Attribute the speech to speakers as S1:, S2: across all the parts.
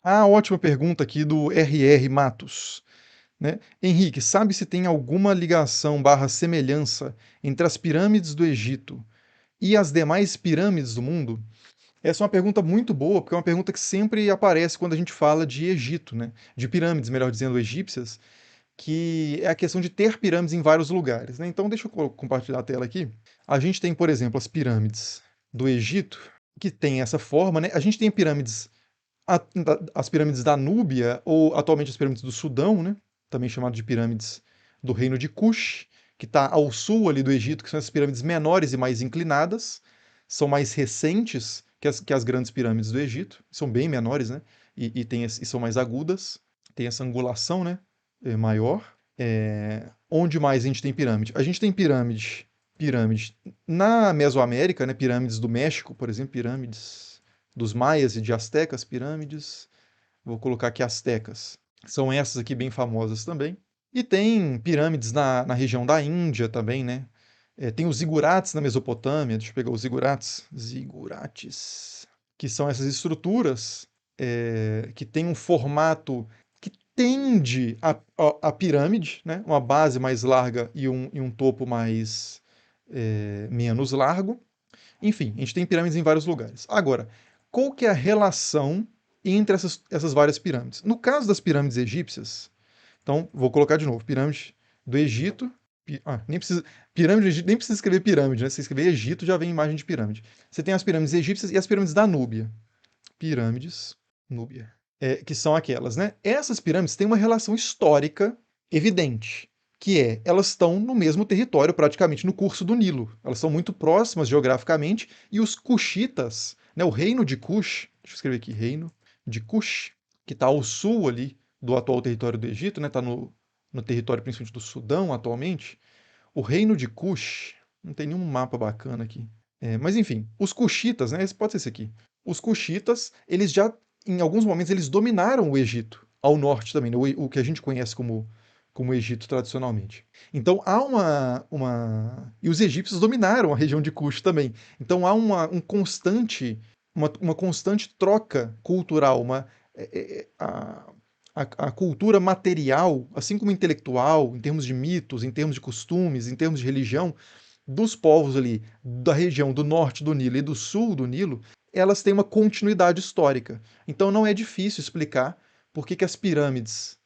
S1: Ah, ótima pergunta aqui do RR Matos, né? Henrique, sabe se tem alguma ligação barra semelhança entre as pirâmides do Egito e as demais pirâmides do mundo? Essa é uma pergunta muito boa, porque é uma pergunta que sempre aparece quando a gente fala de Egito, né? De pirâmides, melhor dizendo, egípcias, que é a questão de ter pirâmides em vários lugares, né? Então, deixa eu compartilhar a tela aqui. A gente tem, por exemplo, as pirâmides do Egito, que tem essa forma, né? A gente tem pirâmides, as pirâmides da Núbia, ou atualmente as pirâmides do Sudão, né? Também chamado de pirâmides do Reino de Kush, que está ao sul ali do Egito, que são as pirâmides menores e mais inclinadas, são mais recentes que as grandes pirâmides do Egito, são bem menores, né? E são mais agudas, tem essa angulação, né? Maior. Onde mais a gente tem pirâmide? A gente tem pirâmide na Mesoamérica, né? Pirâmides do México, por exemplo, pirâmides dos maias e de astecas, pirâmides. Vou colocar aqui astecas. São essas aqui bem famosas também. E tem pirâmides na região da Índia também, né? Tem os zigurates na Mesopotâmia. Deixa eu pegar os zigurates. Zigurates. Que são essas estruturas que têm um formato que tende a pirâmide, né? Uma base mais larga e um topo mais menos largo. Enfim, a gente tem pirâmides em vários lugares. Agora, qual que é a relação entre essas várias pirâmides? No caso das pirâmides egípcias, então vou colocar de novo, pirâmide do Egito, nem precisa, pirâmide do Egito, nem precisa escrever pirâmide, né? Se escrever Egito já vem imagem de pirâmide. Você tem as pirâmides egípcias e as pirâmides da Núbia. Pirâmides, Núbia. Que são aquelas, né? Essas pirâmides têm uma relação histórica evidente, que elas estão no mesmo território, praticamente no curso do Nilo. Elas são muito próximas geograficamente, e os Cuxitas, né, o reino de Cush, deixa eu escrever aqui, reino de Cush, que está ao sul ali do atual território do Egito, né, está no território principalmente do Sudão atualmente. O reino de Cush, não tem nenhum mapa bacana aqui. Mas enfim, os Cuxitas, né, esse pode ser esse aqui. Os Cuxitas, eles já, em alguns momentos, eles dominaram o Egito, ao norte também, né, o que a gente conhece como Egito tradicionalmente. Então há uma. E os egípcios dominaram a região de Cush também. Então há uma constante troca cultural, a cultura material, assim como intelectual, em termos de mitos, em termos de costumes, em termos de religião, dos povos ali da região do norte do Nilo e do sul do Nilo, elas têm uma continuidade histórica. Então não é difícil explicar por que as pirâmides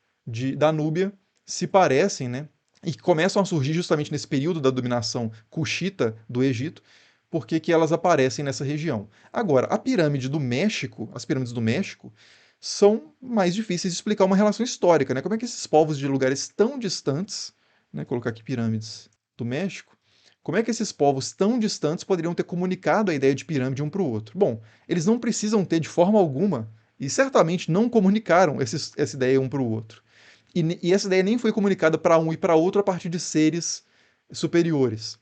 S1: da Núbia se parecem, né? E que começam a surgir justamente nesse período da dominação cuxita do Egito, porque que elas aparecem nessa região. Agora, a pirâmide do México, as pirâmides do México, são mais difíceis de explicar uma relação histórica, né? Como é que esses povos de lugares tão distantes, né? Vou colocar aqui pirâmides do México, como é que esses povos tão distantes poderiam ter comunicado a ideia de pirâmide um para o outro? Bom, eles não precisam ter de forma alguma, e certamente não comunicaram essa ideia um para o outro. E essa ideia nem foi comunicada para um e para outro a partir de seres superiores.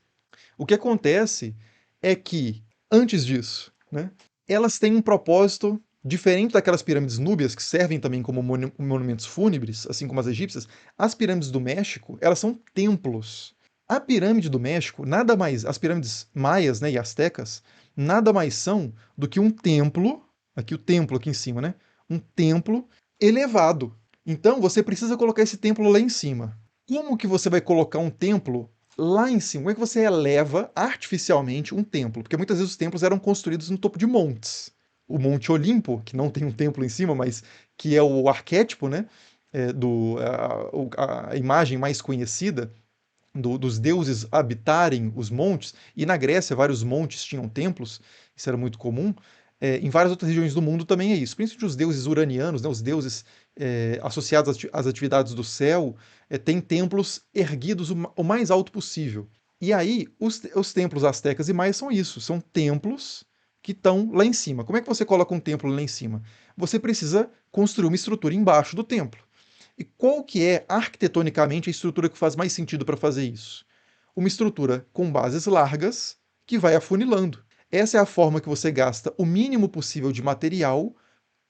S1: O que acontece é que, antes disso, né, elas têm um propósito diferente daquelas pirâmides núbias, que servem também como monumentos fúnebres, assim como as egípcias. As pirâmides do México, elas são templos. A pirâmide do México, nada mais, as pirâmides maias, né, e astecas, nada mais são do que um templo, aqui o templo aqui em cima, né? Um templo elevado. Então você precisa colocar esse templo lá em cima. Como que você vai colocar um templo lá em cima? Como é que você eleva artificialmente um templo? Porque muitas vezes os templos eram construídos no topo de montes. O Monte Olimpo, que não tem um templo em cima, mas que é o arquétipo, né? A imagem mais conhecida dos deuses habitarem os montes, e na Grécia vários montes tinham templos, isso era muito comum. Em várias outras regiões do mundo também é isso, principalmente os deuses uranianos, né, os deuses associados às atividades do céu, têm templos erguidos o mais alto possível. E aí, os templos astecas e maias são isso, são templos que estão lá em cima. Como é que você coloca um templo lá em cima? Você precisa construir uma estrutura embaixo do templo. E qual que é arquitetonicamente a estrutura que faz mais sentido para fazer isso? Uma estrutura com bases largas que vai afunilando. Essa é a forma que você gasta o mínimo possível de material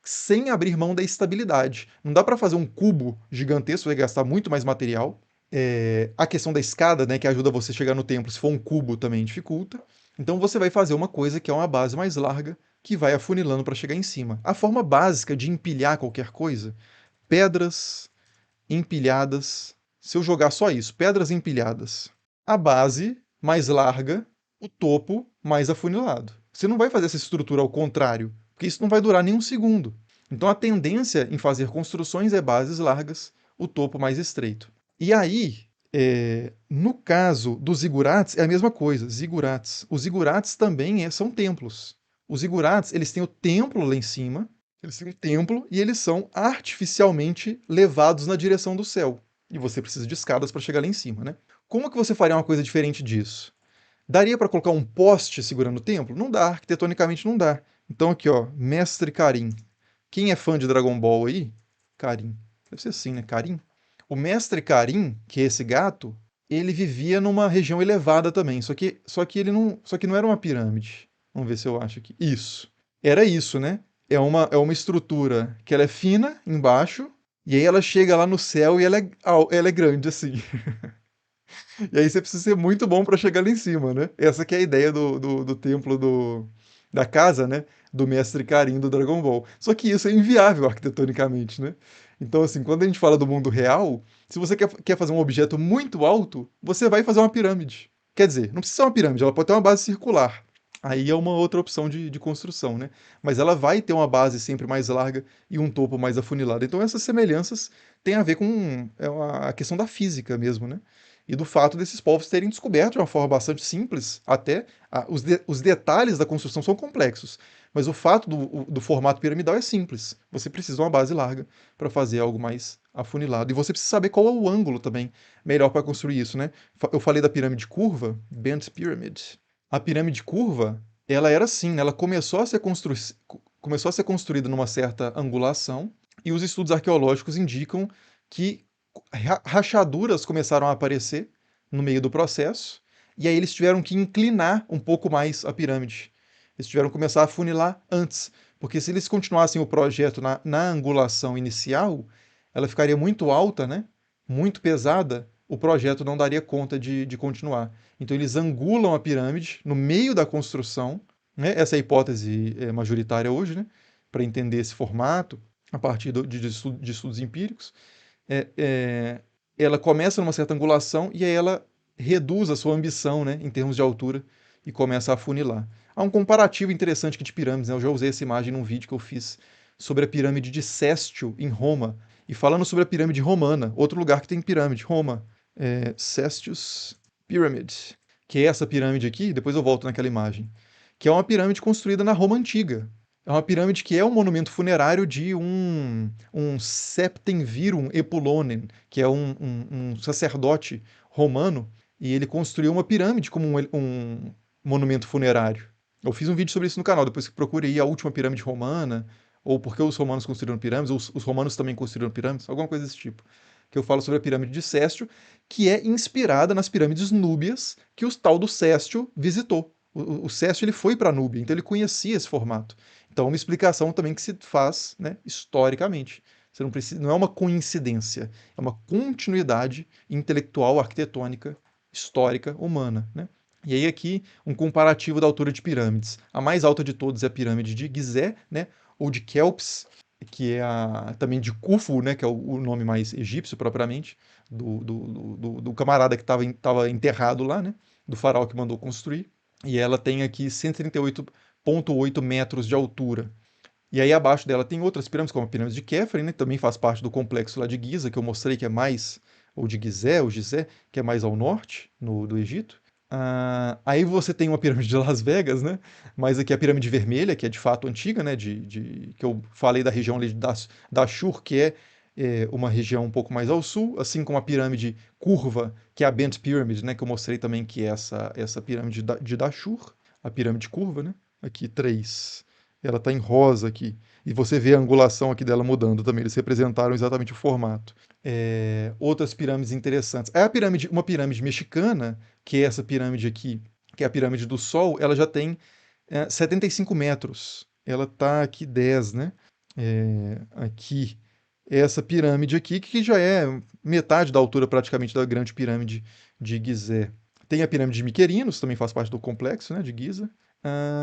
S1: sem abrir mão da estabilidade. Não dá para fazer um cubo gigantesco, vai gastar muito mais material. A questão da escada, né, que ajuda você a chegar no templo, se for um cubo, também dificulta. Então você vai fazer uma coisa que é uma base mais larga que vai afunilando para chegar em cima. A forma básica de empilhar qualquer coisa, pedras empilhadas. Se eu jogar só isso, pedras empilhadas, a base mais larga, o topo mais afunilado. Você não vai fazer essa estrutura ao contrário, porque isso não vai durar nem um segundo. Então a tendência em fazer construções é bases largas, o topo mais estreito. E aí, no caso dos zigurates, é a mesma coisa, zigurates. Os zigurates também são templos. Os zigurates, eles têm o templo lá em cima, eles têm um templo e eles são artificialmente levados na direção do céu. E você precisa de escadas para chegar lá em cima, né? Como que você faria uma coisa diferente disso? Daria para colocar um poste segurando o templo? Não dá, arquitetonicamente não dá. Então aqui, ó, Mestre Karim. Quem é fã de Dragon Ball aí? Karim. Deve ser assim, né? Karim. O Mestre Karim, que é esse gato, ele vivia numa região elevada também, só que não era uma pirâmide. Vamos ver se eu acho aqui. Isso. Era isso, né? É uma estrutura que ela é fina embaixo, e aí ela chega lá no céu e ela é grande assim. E aí você precisa ser muito bom para chegar lá em cima, né? Essa que é a ideia do templo da casa, né? Do mestre Karin do Dragon Ball. Só que isso é inviável arquitetonicamente, né? Então, assim, quando a gente fala do mundo real, se você quer fazer um objeto muito alto, você vai fazer uma pirâmide. Quer dizer, não precisa ser uma pirâmide, ela pode ter uma base circular. Aí é uma outra opção de construção, né? Mas ela vai ter uma base sempre mais larga e um topo mais afunilado. Então essas semelhanças têm a ver com a questão da física mesmo, né? E do fato desses povos terem descoberto de uma forma bastante simples, até os detalhes da construção são complexos, mas o fato do formato piramidal é simples. Você precisa de uma base larga para fazer algo mais afunilado. E você precisa saber qual é o ângulo também melhor para construir isso, né? Eu falei da pirâmide curva, Bent Pyramid. A pirâmide curva, ela era assim, né? Ela começou a ser construída numa certa angulação, e os estudos arqueológicos indicam que rachaduras começaram a aparecer no meio do processo, e aí eles tiveram que inclinar um pouco mais a pirâmide. Eles tiveram que começar a funilar antes, porque se eles continuassem o projeto na angulação inicial, ela ficaria muito alta, né? Muito pesada, o projeto não daria conta de continuar. Então eles angulam a pirâmide no meio da construção, né? Essa é a hipótese majoritária hoje, né? Para entender esse formato, a partir de estudos empíricos. É, é, ela começa numa certa angulação e aí ela reduz a sua ambição, né, em termos de altura e começa a afunilar. Há um comparativo interessante aqui de pirâmides, né? Eu já usei essa imagem num vídeo que eu fiz sobre a pirâmide de Sestio, em Roma, e falando sobre a pirâmide romana, outro lugar que tem pirâmide, Roma, Sestius Pyramid, que é essa pirâmide aqui, depois eu volto naquela imagem, que é uma pirâmide construída na Roma Antiga. É uma pirâmide que é um monumento funerário de um Septemvirum Epulonen, que é um sacerdote romano, e ele construiu uma pirâmide como um monumento funerário. Eu fiz um vídeo sobre isso no canal, depois que procure aí a última pirâmide romana, ou por que os romanos construíram pirâmides, ou os romanos também construíram pirâmides, alguma coisa desse tipo. Que eu falo sobre a pirâmide de Sestio, que é inspirada nas pirâmides núbias que o tal do Sestio visitou. O Sestio ele foi para a Núbia, então ele conhecia esse formato. Então, é uma explicação também que se faz, né, historicamente. Você não precisa, não é uma coincidência, é uma continuidade intelectual, arquitetônica, histórica, humana, né? E aí aqui um comparativo da altura de pirâmides. A mais alta de todas é a pirâmide de Gizé, né, ou de Kelps, que é também de Khufu, né, que é o nome mais egípcio propriamente, do camarada que estava enterrado lá, né, do faraó que mandou construir. E ela tem aqui 138,8 metros de altura. E aí abaixo dela tem outras pirâmides, como a pirâmide de Khafre, né, que também faz parte do complexo lá de Giza, que eu mostrei que é mais, ou de Gizé, ou Gizé, que é mais ao norte, do Egito. Aí você tem uma pirâmide de Las Vegas, né? Mas aqui a pirâmide vermelha, que é de fato antiga, né? Que eu falei da região ali da Dashur, que é uma região um pouco mais ao sul, assim como a pirâmide curva, que é a Bent Pyramid, né? Que eu mostrei também que é essa pirâmide de Dashur, a pirâmide curva, né? Aqui, 3. Ela está em rosa aqui. E você vê a angulação aqui dela mudando também. Eles representaram exatamente o formato. Outras pirâmides interessantes. Uma pirâmide mexicana, que é essa pirâmide aqui, que é a pirâmide do Sol, ela já tem 75 metros. Ela está aqui 10, né? Aqui, essa pirâmide aqui, que já é metade da altura praticamente da grande pirâmide de Gizé. Tem a pirâmide de Miquerinos, também faz parte do complexo, né, de Giza.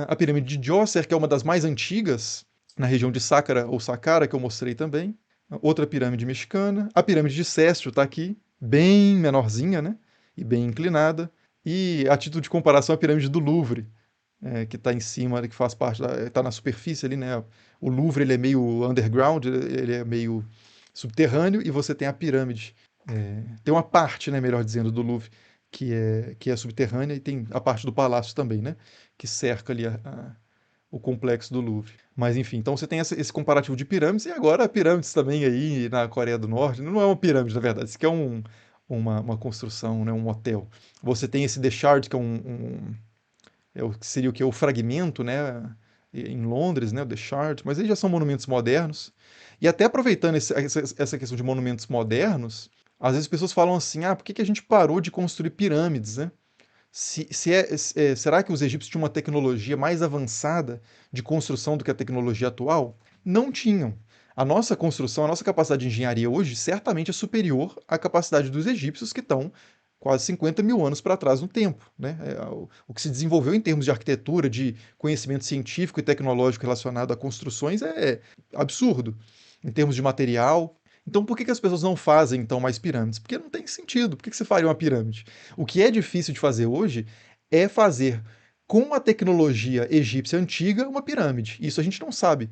S1: A pirâmide de Djoser, que é uma das mais antigas, na região de Saqqara ou Saqqara, que eu mostrei também. Outra pirâmide mexicana. A pirâmide de Sestro está aqui, bem menorzinha, né? E bem inclinada. E a título de comparação, a pirâmide do Louvre, que está em cima, que faz parte, está na superfície ali, né? O Louvre ele é meio underground, ele é meio subterrâneo, e você tem a pirâmide. Tem uma parte, né, melhor dizendo, do Louvre que é subterrânea, e tem a parte do palácio também, né? Que cerca ali o complexo do Louvre. Mas enfim, então você tem esse comparativo de pirâmides, e agora pirâmides também aí na Coreia do Norte. Não é uma pirâmide, na verdade, isso aqui é uma construção, né, um hotel. Você tem esse The Shard, que é o que seria o que? O fragmento, né? Em Londres, né? O The Shard, mas eles já são monumentos modernos. E até aproveitando essa questão de monumentos modernos, às vezes as pessoas falam assim: ah, por que que a gente parou de construir pirâmides, né? Será que os egípcios tinham uma tecnologia mais avançada de construção do que a tecnologia atual? Não tinham. A nossa construção, a nossa capacidade de engenharia hoje certamente é superior à capacidade dos egípcios, que estão quase 50 mil anos para trás no tempo. Né? O que se desenvolveu em termos de arquitetura, de conhecimento científico e tecnológico relacionado a construções é absurdo. Em termos de material. Então, por que que as pessoas não fazem então mais pirâmides? Porque não tem sentido. Por que que você faria uma pirâmide? O que é difícil de fazer hoje é fazer com a tecnologia egípcia antiga uma pirâmide. Isso a gente não sabe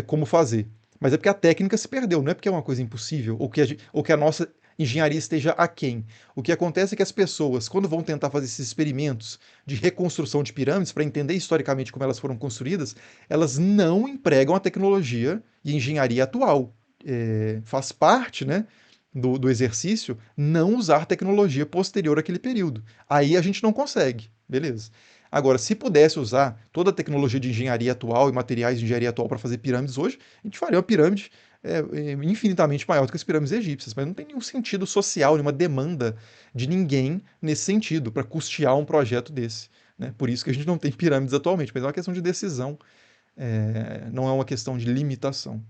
S1: como fazer. Mas é porque a técnica se perdeu, não é porque é uma coisa impossível, ou que a nossa engenharia esteja aquém. O que acontece é que as pessoas, quando vão tentar fazer esses experimentos de reconstrução de pirâmides, para entender historicamente como elas foram construídas, elas não empregam a tecnologia e engenharia atual. Faz parte, né, do exercício não usar tecnologia posterior àquele período. Aí a gente não consegue, beleza. Agora, se pudesse usar toda a tecnologia de engenharia atual e materiais de engenharia atual para fazer pirâmides hoje, a gente faria uma pirâmide infinitamente maior do que as pirâmides egípcias, mas não tem nenhum sentido social, nenhuma demanda de ninguém nesse sentido para custear um projeto desse. Né? Por isso que a gente não tem pirâmides atualmente, mas é uma questão de decisão, não é uma questão de limitação.